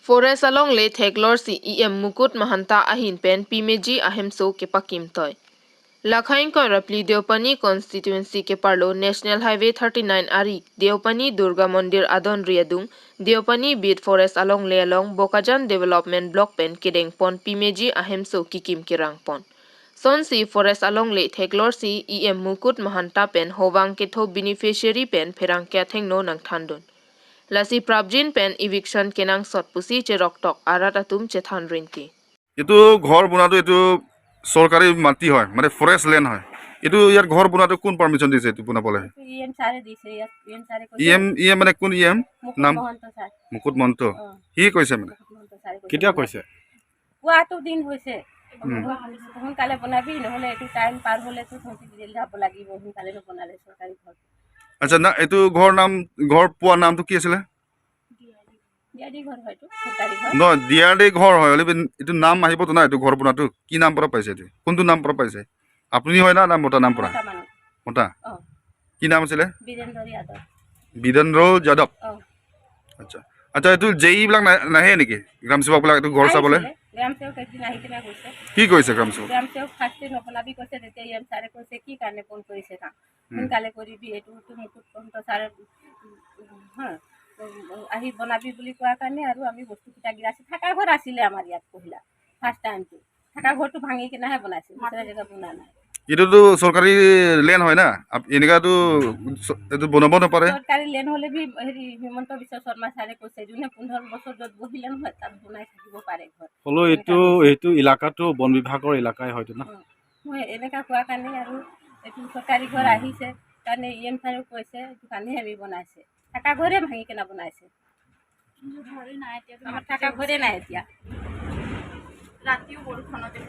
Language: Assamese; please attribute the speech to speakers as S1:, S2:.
S1: Forest along le theklor si em mukut mahanta ahin pen pimeji ahemso ke pakim toy. Lakhain ko rapli Deopani constituency ke parlo National Highway 39 ari Deopani Durga Mandir adon riadung Deopani Beat Forest along le along Bokajan Development Block pen kedeng pon pimeji ahemso kikim kirang pon. Son si Forest along le theklor si em mukut mahanta pen howang ke tho beneficiary pen pherang kya theng no nang thandun. Lasi Prabjin pen eviction kenang sot pusi che roktok arat atum che than rinti.
S2: এইটো ঘৰ বনাটো এইটো চৰকাৰী মাটি হয় মানে ফৰেষ্ট লেণ্ড হয় এইটো ইয়াৰ ঘৰ বনাটো কোন পাৰমিশ্যন দিছে এইটো বনাবলৈ ইএম মানে কোন ইএম নাম মুকুট মন্ত কি কৈছে মানে কেতিয়া কৈছে
S3: কোৱাটো দিন হৈছে সোনকালে বনাবি নহ'লে এইটো টাইম পাৰ হ'লেতো জেল যাব লাগিব সোনকালে নবনালে চৰকাৰী ঘৰ
S2: আচ্ছা না এইটো ঘৰ পোৱা নামটো কি আছিলে নহয় দিয়াৰী ঘৰ হয় হ'লে এইটো নাম আহিবতো না এইটো ঘৰ বনোৱাটো কি নাম পৰা পাইছে এইটো কোনটো নাম পৰা পাইছে আপুনি হয় না মতা নাম পৰা মতা কি নাম আছিলে বীৰেন্দ্ৰ যাদৱ আচ্ছা আচ্ছা এইটো জেইবিলাক নাহে নেকি গ্ৰাম সেৱকবিলাক এইটো ঘৰ চাবলৈ কি কৈছে গ্ৰাম সেৱক
S3: সোনকালে কৰিবি এইটো মুকুট মহন্ত ছাৰে আহি বনাবি বুলি কোৱাৰ কাৰণে আৰু আমি বস্তুকেইটা গিৰাইছোঁ থকা ঘৰ আছিলে আমাৰ ইয়াত পহিলা ফাৰ্ষ্ট টাইমটো থকা ঘৰটো ভাঙি কিনেহে বনাইছোঁ জেগা বনোৱা নাই
S2: এইটোতো চৰকাৰী লেণ্ড হয় না এনেকাতো এইটো বনাব নাপাৰে
S3: চৰকাৰী লেণ্ড হ'লে বি হেৰি হিমন্ত বিশ্ব শৰ্মা ছাৰে কৈছে যোনে 15 বছৰ য'ত বহিলে নহয় তাত বনাই থাকিব পাৰে ঘৰ
S4: হ'লেও এইটো এলেকাটো বন বিভাগৰ এলেকাই হয়তো না
S3: মই এনেকা কোৱাৰ কাৰণে আৰু এইটো চৰকাৰী ঘৰ আহিছে কাৰণে ইএম ছাৰেও কৈছে এইটো কাৰণেহে আমি বনাইছে থকা ঘৰে ভাঙি কেনে বনাইছে আমাৰ থকা ঘৰে নাই এতিয়া ৰাতিও বৰষুণতে